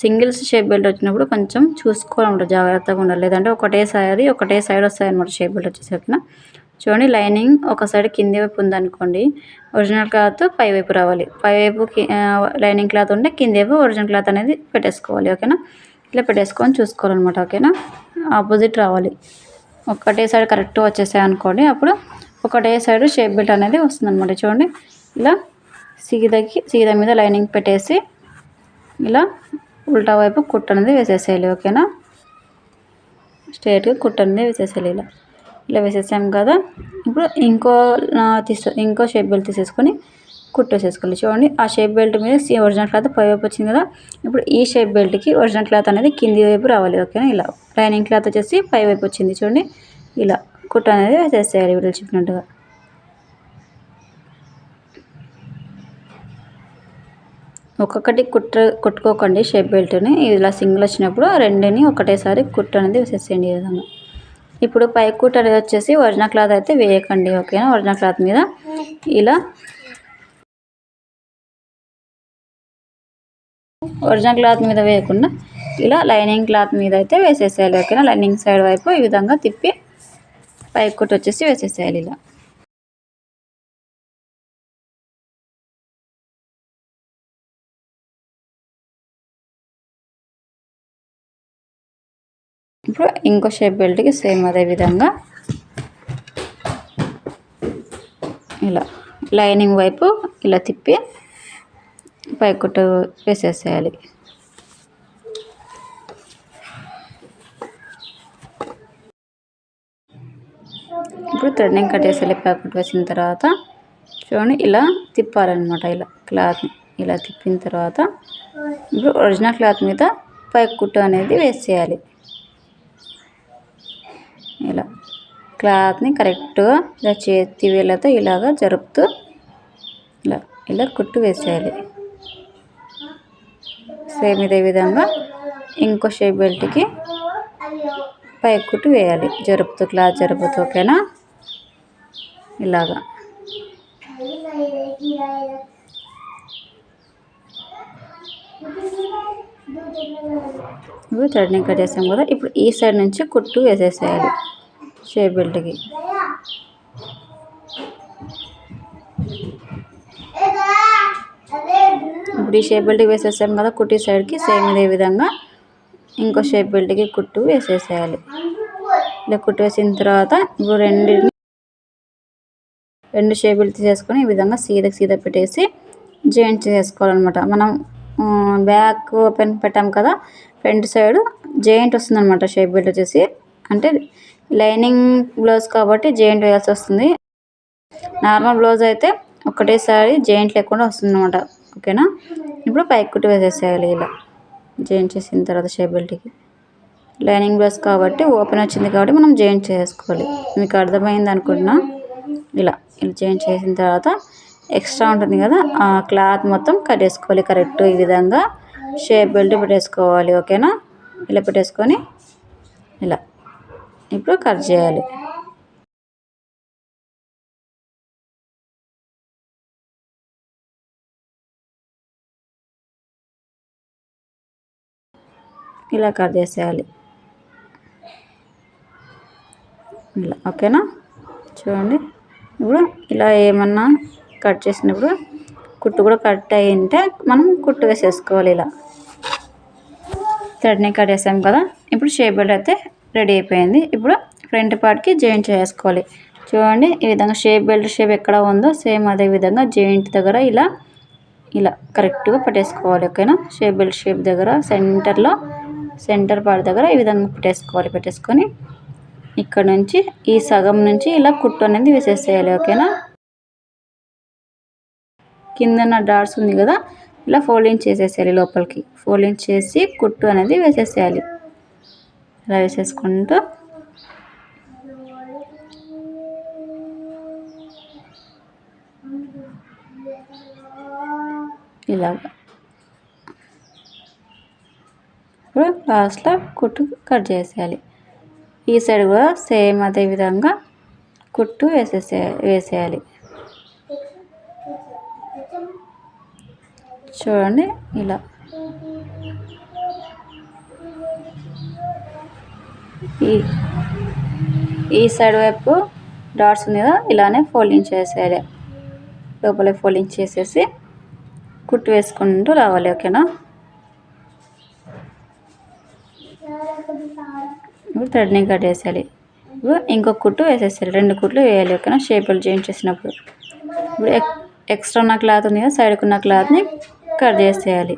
సింగిల్స్ షేప్ బెల్ట్ వచ్చినప్పుడు కొంచెం చూసుకోవాలన్నమాట, జాగ్రత్తగా ఉండాలి. లేదంటే ఒకటే సైడ్ వస్తాయి అనమాట షేప్ బెల్ట్ వచ్చేసి. ఓకేనా. చూడండి, లైనింగ్ ఒక సైడ్ కింది వైపు ఉందనుకోండి, ఒరిజినల్ క్లాత్ పై వైపు రావాలి. పై వైపు లైనింగ్ క్లాత్ ఉంటే కింది వైపు ఒరిజినల్ క్లాత్ అనేది పెట్టేసుకోవాలి. ఓకేనా. ఇలా పెట్టేసుకొని చూసుకోవాలన్నమాట. ఓకేనా. ఆపోజిట్ రావాలి. ఒకటే సైడ్ కరెక్ట్ వచ్చేసాయి అనుకోండి, అప్పుడు ఒకటే సైడ్ షేప్ బెల్ట్ అనేది వస్తుందన్నమాట. చూడండి, ఇలా సీదా మీద లైనింగ్ పెట్టేసి ఇలా ఉల్టా వైపు కుట్టు అనేది వేసేసేయాలి. ఓకేనా. స్ట్రైట్గా కుట్టు అనేది వేసేసేయాలి. ఇలా వేసేసాం కదా. ఇప్పుడు ఇంకో షేప్ బెల్ట్ తీసేసుకొని కుట్టు వేసేసుకోవాలి. చూడండి, ఆ షేప్ బెల్ట్ మీద ఒరిజినల్ క్లాత్ పై వైపు వచ్చింది కదా. ఇప్పుడు ఈ షేప్ బెల్ట్కి ఒరిజినల్ క్లాత్ అనేది కింది వైపు రావాలి. ఓకేనా. ఇలా లైనింగ్ క్లాత్ వచ్చేసి పై వైపు వచ్చింది. చూడండి, ఇలా కుట్టు అనేది వేసేసేయాలి వీళ్ళు చెప్పినట్టుగా. ఒక్కొక్కటి కుట్టుకోకండి షేప్ బెల్ట్ని. ఇలా సింగిల్ వచ్చినప్పుడు రెండుని ఒకటేసారి కుట్టు అనేది వేసేసేయండి ఈ విధంగా. ఇప్పుడు పై కుట్టు అనేది వచ్చేసి ఒరిజినల్ క్లాత్ అయితే వేయకండి, ఓకేనా. ఒరిజినల్ క్లాత్ మీద ఇలా ఒరిజినల్ క్లాత్ మీద వేయకుండా ఇలా లైనింగ్ క్లాత్ మీద అయితే వేసేసేయాలి, ఓకేనా. లైనింగ్ సైడ్ వైపు ఈ విధంగా తిప్పి పై కుట్టు వచ్చేసి వేసేసేయాలి ఇలా. ఇప్పుడు ఇంకో షేప్ బెల్ట్కి సేమ్ అదే విధంగా ఇలా లైనింగ్ వైపు ఇలా తిప్పి పై కుట్టు వేసేసేయాలి. ఇప్పుడు థ్రెడ్నింగ్ కట్టేసేయాలి. పై కుట్టు వేసిన తర్వాత చూడండి ఇలా తిప్పాలన్నమాట. ఇలా క్లాత్ని ఇలా తిప్పిన తర్వాత ఇప్పుడు ఒరిజినల్ క్లాత్ మీద పై కుట్టు అనేది వేసేయాలి. ఇలా క్లాత్ని కరెక్ట్గా ఇలా చేతి వేళ్ళతో ఇలాగా జరుపుతూ ఇలా ఇలా కుట్టు వేసేయాలి. సేమ్ ఇదే విధంగా ఇంకో షేప్ బెల్ట్కి పై కుట్టు వేయాలి, జరుపుతూ క్లాత్ జరుపుతూ, ఓకేనా. ఇలాగా ఇప్పుడు థ్రెడ్నింగ్ కట్ చేసాం కదా. ఇప్పుడు ఈ సైడ్ నుంచి కుట్టు వేసేసేయాలి షేప్ బెల్ట్కి. ఇప్పుడు ఈ షేప్ బెల్ట్కి వేసేసాం కదా కుట్టి సైడ్కి. సేమ్ ఇదే విధంగా ఇంకో షేప్ బెల్ట్కి కుట్టు వేసేసేయాలి. ఇలా కుట్టు వేసిన తర్వాత ఇప్పుడు రెండు షేప్ బెల్ట్ తీసేసుకొని ఈ విధంగా సీదా పెట్టేసి జాయింట్ చేసుకోవాలన్నమాట. మనం బ్యాక్ ఓపెన్ పెట్టాం కదా, ఫ్రంట్ సైడ్ జాయింట్ వస్తుందన్నమాట షేప్ బెల్ట్ వచ్చేసి. అంటే లైనింగ్ బ్లౌజ్ కాబట్టి జాయింట్ వేయాల్సి వస్తుంది. నార్మల్ బ్లౌజ్ అయితే ఒకటేసారి జాయింట్ లేకుండా వస్తుందన్నమాట, ఓకేనా. ఇప్పుడు పై కుట్టు వేసేసేయాలి ఇలా జాయింట్ చేసిన తర్వాత షేప్ బెల్ట్కి. లైనింగ్ బ్లౌజ్ కాబట్టి ఓపెన్ వచ్చింది కాబట్టి మనం జాయింట్ చేసుకోవాలి. మీకు అర్థమైంది అనుకుంటున్నా. ఇలా జాయింట్ చేసిన తర్వాత ఎక్స్ట్రా ఉంటుంది కదా ఆ క్లాత్ మొత్తం కట్ చేసుకోవాలి కరెక్ట్ ఈ విధంగా షేప్ బెల్ట్ పెట్టేసుకోవాలి, ఓకేనా. ఇలా పెట్టేసుకొని ఇలా ఇప్పుడు కట్ చేయాలి. ఇలా కట్ చేసేయాలి ఇలా, ఓకేనా. చూడండి ఇప్పుడు ఇలా ఏమన్నా కట్ చేసినప్పుడు కుట్టు కూడా కట్ అయ్యి ఉంటే మనం కుట్టు వేసేసుకోవాలి. ఇలా థ్రెడ్ని కట్ చేసాం కదా. ఇప్పుడు షేప్ బెల్ట్ అయితే రెడీ అయిపోయింది. ఇప్పుడు ఫ్రంట్ పార్ట్కి జాయింట్ చేసుకోవాలి. చూడండి ఈ విధంగా షేప్ బెల్ట్ షేప్ ఎక్కడ ఉందో సేమ్ అదే విధంగా జాయింట్ దగ్గర ఇలా ఇలా కరెక్ట్గా పెట్టేసుకోవాలి, ఓకేనా. షేప్ బెల్ట్ షేప్ దగ్గర సెంటర్ పార్ట్ దగ్గర ఈ విధంగా పెట్టేసుకోవాలి. పెట్టేసుకొని ఇక్కడ నుంచి ఈ సగం నుంచి ఇలా కుట్టు అనేది వేసేసేయాలి, ఓకేనా. కిందన్న డాట్స్ ఉంది కదా ఇలా ఫోల్డింగ్ చేసేసేయాలి లోపలికి. ఫోల్డింగ్ చేసి కుట్టు అనేది వేసేసేయాలి. ఇలా వేసేసుకుంటూ ఇలాగా ఇప్పుడు లాస్ట్లో కుట్టు కట్ చేసేయాలి. ఈ సైడ్ కూడా సేమ్ అదే విధంగా కుట్టు వేసేయాలి. చూడండి ఇలా ఈ సైడ్ వైపు డాట్స్ ఉంది కదా ఇలానే ఫోల్డింగ్ చేసేయాలి. లోపల ఫోల్డింగ్ చేసేసి కుట్టు వేసుకుంటూ రావాలి, ఓకేనా. ఇప్పుడు థ్రెడ్ని కట్ చేసేయాలి. ఇప్పుడు ఇంకొక కుట్టు వేసేసేయాలి. 2 కుట్లు వేయాలి, ఓకేనా. షేపులు జాయింట్ చేసినప్పుడు ఇప్పుడు ఎక్స్ట్రా ఉన్న క్లాత్ ఉంది కదా సైడ్కి ఉన్న క్లాత్ని కట్ చేసేయాలి.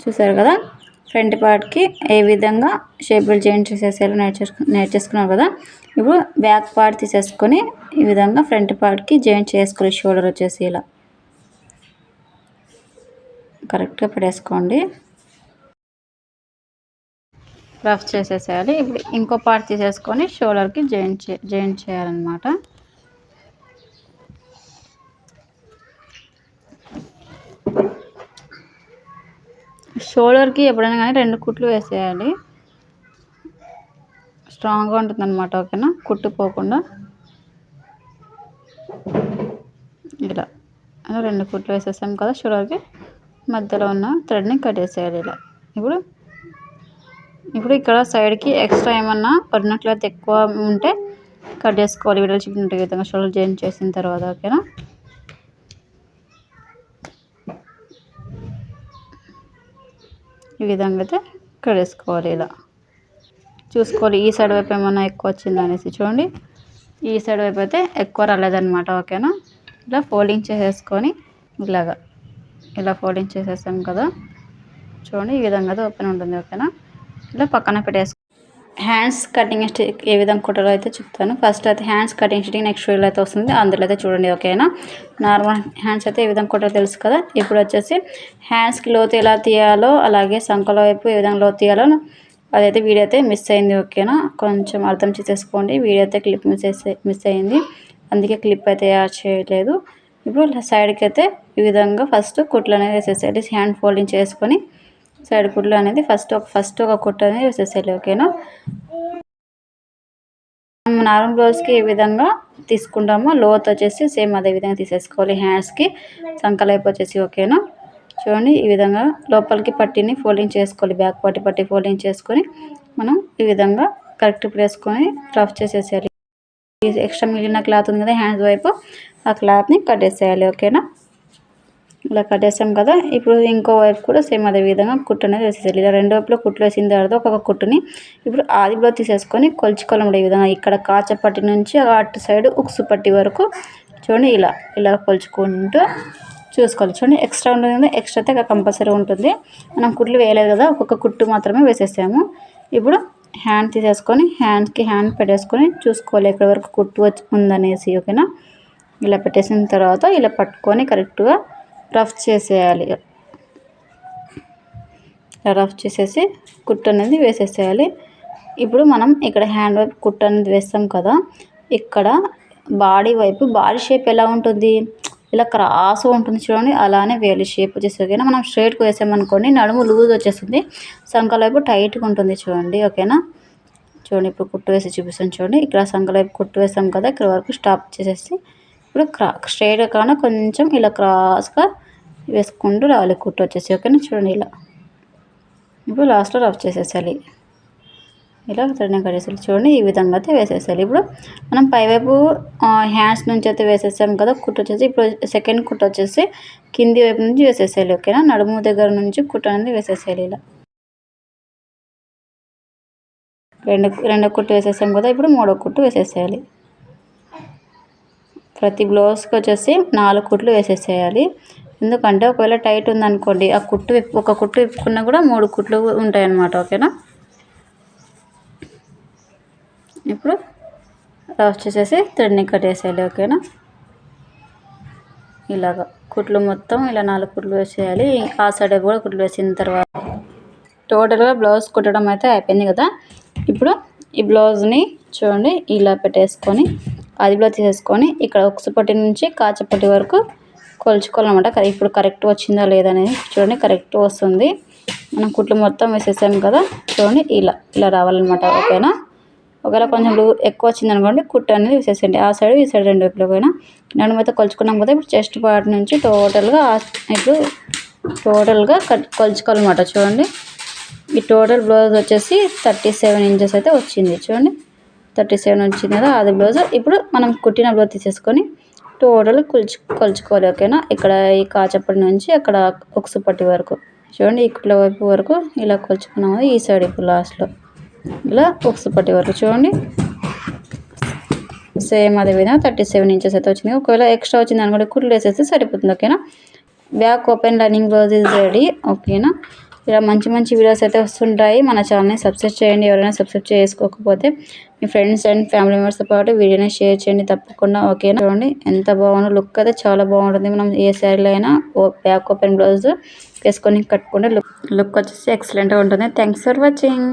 చూసారు కదా ఫ్రంట్ పార్ట్కి ఏ విధంగా షేపులు జాయింట్ చేసేసేయాలి నేర్చేసుకున్నారు కదా. ఇప్పుడు బ్యాక్ పార్ట్ తీసేసుకొని ఈ విధంగా ఫ్రంట్ పార్ట్కి జాయింట్ చేసుకోవాలి. షోల్డర్ వచ్చేసి ఇలా కరెక్ట్గా పెట్టేసుకోండి. రఫ్ చేసేసేయాలి. ఇప్పుడు ఇంకో పార్ట్ తీసేసుకొని షోల్డర్కి జాయింట్ చేయాలన్నమాట. షోల్డర్కి ఎప్పుడైనా కానీ 2 కుట్లు వేసేయాలి, స్ట్రాంగ్గా ఉంటుంది అనమాట. ఓకేనా, కుట్టుపోకుండా ఇలా 2 కుట్లు వేసేసాం కదా. షోల్డర్కి మధ్యలో ఉన్న థ్రెడ్ని కట్ చేసేయాలి ఇలా. ఇప్పుడు ఇక్కడ సైడ్కి ఎక్స్ట్రా ఏమన్నా పడినట్లయితే ఎక్కువ ఉంటే కట్ చేసుకోవాలి, వీడియో చూపినట్టు విధంగా షోల్డర్ జాయిన్ చేసిన తర్వాత. ఓకేనా, ఈ విధంగా అయితే కట్ చేసుకోవాలి ఇలా. చూసుకోవాలి ఈ సైడ్ వైపు ఏమన్నా ఎక్కువ వచ్చింది అనేసి. చూడండి, ఈ సైడ్ వైపు అయితే ఎక్కువ రాలేదన్నమాట. ఓకేనా, ఇలా ఫోల్డింగ్ చేసేసుకొని ఇలా ఫోల్డింగ్ చేసేసాం కదా. చూడండి, ఈ విధంగా అయితే ఓపెన్ ఉంటుంది. ఓకేనా, ఇలా పక్కన పెట్టేసుకో. హ్యాండ్స్ కటింగ్ స్టిక్ ఏ విధంగా కుట్టాలో అయితే చెప్తాను. ఫస్ట్ అయితే హ్యాండ్స్ కటింగ్ స్టిక్ నెక్స్ట్ వీడియోలో అయితే వస్తుంది, అందులో అయితే చూడండి. ఓకేనా, నార్మల్ హ్యాండ్స్ అయితే ఏ విధంగా కుట్టాలో తెలుసు కదా. ఇప్పుడు వచ్చేసి హ్యాండ్స్కి లోతు ఎలా తీయాలో, అలాగే సంకల వైపు ఏ విధంగా లోతు తీయాలో అదైతే వీడియో అయితే మిస్ అయింది. ఓకేనా, కొంచెం అర్థం చేసేసుకోండి. వీడియో అయితే క్లిప్ మిస్ అయింది, అందుకే క్లిప్ అయితే యాడ్ చేయలేదు. ఇప్పుడు సైడ్కి అయితే ఈ విధంగా ఫస్ట్ కుట్లు అనేది వేసేసేయాలి. హ్యాండ్ ఫోల్డింగ్ చేసుకొని సైడ్ కుట్లు అనేది ఫస్ట్ ఒక కుట్టు అనేది వేసేసేయాలి. ఓకేనా, నార్మల్ బ్లౌజ్కి ఏ విధంగా తీసుకుంటామో లోత్ వచ్చేసి సేమ్ అదే విధంగా తీసేసుకోవాలి. హ్యాండ్స్కి సంకల వైపు వచ్చేసి. ఓకేనా, చూడండి, ఈ విధంగా లోపలికి పట్టిని ఫోల్డింగ్ చేసుకోవాలి. బ్యాక్ పట్టి ఫోల్డింగ్ చేసుకొని మనం ఈ విధంగా కరెక్ట్ వేసుకొని రఫ్ చేసేసేయాలి. ఎక్స్ట్రా మిగిలిన క్లాత్ ఉంది కదా హ్యాండ్స్ వైపు, ఆ క్లాత్ని కట్టేసేయాలి. ఓకేనా, ఇలా కట్టేసాం కదా. ఇప్పుడు ఇంకో వైపు కూడా సేమ్ అదే విధంగా కుట్టు అనేది వేసేసేయాలి. ఇలా 2 వైపులో కుట్లు వేసిన తర్వాత ఒక్కొక్క కుట్టుని ఇప్పుడు ఆది బ్లౌజ్ తీసేసుకొని కొలుచుకోవాలి. ఈ విధంగా ఇక్కడ కాచపట్టి నుంచి అటు సైడ్ ఉక్సు పట్టి వరకు చూడండి, ఇలా కొలుచుకుంటూ చూసుకోవాలి. చూడండి, ఎక్స్ట్రా ఉంటుంది కదా, ఎక్స్ట్రా అయితే కంపల్సరీ ఉంటుంది. మనం కుట్లు వేయలేదు కదా, ఒక్కొక్క కుట్టు మాత్రమే వేసేసాము. ఇప్పుడు హ్యాండ్ తీసేసుకొని హ్యాండ్కి హ్యాండ్ పెట్టేసుకొని చూసుకోవాలి ఎక్కడి వరకు కుట్టు ఉందనేసి. ఓకేనా, ఇలా పెట్టేసిన తర్వాత ఇలా పట్టుకొని కరెక్ట్గా రఫ్ చేసేయాలి. రఫ్ చేసేసి కుట్టు అనేది వేసేసేయాలి. ఇప్పుడు మనం ఇక్కడ హ్యాండ్ వైపు కుట్టు అనేది వేస్తాం కదా, ఇక్కడ బాడీ వైపు బాడీ షేప్ ఎలా ఉంటుంది, ఇలా క్రాస్ ఉంటుంది చూడండి, అలానే వేయాలి షేప్ వచ్చేసి. ఓకేనా, మనం స్ట్రైట్గా వేసామనుకోండి నడుము లూజ్ వచ్చేస్తుంది, సంకల వైపు టైట్గా ఉంటుంది చూడండి. ఓకేనా, చూడండి, ఇప్పుడు కుట్టు వేసి చూపిస్తాను. చూడండి, ఇక్కడ సంకల వైపు కుట్టు వేసాం కదా, ఇక్కడ వరకు స్టాప్ చేసేసి ఇప్పుడు స్ట్రైట్గా కాకుండా కొంచెం ఇలా క్రాస్గా వేసుకుంటూ రావాలి కుట్టు వచ్చేసి. ఓకేనా, చూడండి, ఇలా ఇప్పుడు లాస్ట్లో రఫ్ చేసేసాలి. ఇలా థ్రెడ్ని కట్టేసాలి. చూడండి, ఈ విధంగా అయితే వేసేసాలి. ఇప్పుడు మనం పైవైపు హ్యాండ్స్ నుంచి అయితే వేసేసాం కదా కుట్టు వచ్చేసి. ఇప్పుడు సెకండ్ కుట్టు వచ్చేసి కింది వైపు నుంచి వేసేసేయాలి. ఓకేనా, నడుము దగ్గర నుంచి కుట్టు అనేది వేసేసేయాలి. ఇలా రెండు కుట్టు వేసేసాం కదా, ఇప్పుడు 3వ కుట్టు వేసేసేయాలి. ప్రతి బ్లౌజ్కి వచ్చేసి 4 కుట్లు వేసేసేయాలి. ఎందుకంటే ఒకవేళ టైట్ ఉందనుకోండి, ఆ ఒక కుట్టు విప్పుకున్నా కూడా 3 కుట్లు ఉంటాయన్నమాట. ఓకేనా, ఇప్పుడు రఫ్ చేసేసి థ్రెడ్ని కట్టేసేయాలి. ఓకేనా, ఇలాగా కుట్లు మొత్తం ఇలా 4 కుట్లు వేసేయాలి. ఆ సైడ్ కూడా కుట్లు వేసిన తర్వాత టోటల్గా బ్లౌజ్ కుట్టడం అయితే అయిపోయింది కదా. ఇప్పుడు ఈ బ్లౌజ్ని చూడండి ఇలా పెట్టేసుకొని అది బ్లౌజ్ తీసేసుకొని ఇక్కడ ఉక్సుపట్టి నుంచి కాచపట్టి వరకు కొలుచుకోవాలన్నమాట. ఇప్పుడు కరెక్ట్ వచ్చిందా లేదా అనేది చూడండి, కరెక్ట్ వస్తుంది. మనం కుట్లు మొత్తం వేసేసాం కదా, చూడండి ఇలా రావాలన్నమాట. ఓకేనా, ఒకవేళ కొంచెం ఎక్కువ వచ్చింది అనుకోండి కుట్టు అనేది వేసేసేయండి, ఆ సైడ్ ఈ సైడ్ 2 వైపులో. పోయినా నడుము అయితే కొలుచుకున్నాం కదా. ఇప్పుడు చెస్ట్ పార్ట్ నుంచి టోటల్గా కొలుచుకోవాలన్నమాట. చూడండి, ఈ టోటల్ బ్లౌజ్ వచ్చేసి 37 ఇంచెస్ అయితే వచ్చింది. చూడండి, 37 వచ్చింది కదా అది బ్లౌజ్. ఇప్పుడు మనం కుట్టిన బ్లౌజ్ తీసేసుకొని టోటల్ కొలుచుకోవాలి. ఓకేనా, ఇక్కడ ఈ కాచపట్టి నుంచి అక్కడ ఉక్సుపట్టి వరకు చూడండి, ఈ కుట్ల వైపు వరకు ఇలా కొలుచుకున్నాం కదా. ఈ సైడ్ ఇప్పుడు లాస్ట్లో ఇలా ఉక్సుపట్టి వరకు చూడండి, సేమ్ అదే విధంగా 37 ఇంచెస్ అయితే వచ్చింది. ఒకవేళ ఎక్స్ట్రా వచ్చింది అనుకోండి కుట్లు వేసేస్తే సరిపోతుంది. ఓకేనా, back open running blouse is ready. ఓకేనా, ఇలా మంచి వీడియోస్ అయితే వస్తుంటాయి. మన ఛానల్ని సబ్స్క్రైబ్ చేయండి. ఎవరైనా సబ్స్క్రైబ్ చేసుకోకపోతే మీ ఫ్రెండ్స్ అండ్ ఫ్యామిలీ మెంబర్స్తో పాటు వీడియోని షేర్ చేయండి తప్పకుండా. ఓకేనా, చూడండి ఎంత బాగుందో, లుక్ అయితే చాలా బాగుంటుంది. మనం ఏ శారీలో అయినా బ్యాక్ ఓపెన్ బ్లౌజ్ వేసుకొని కట్టుకుంటే లుక్ వచ్చేసి ఎక్సలెంట్గా ఉంటుంది. Thanks for watching.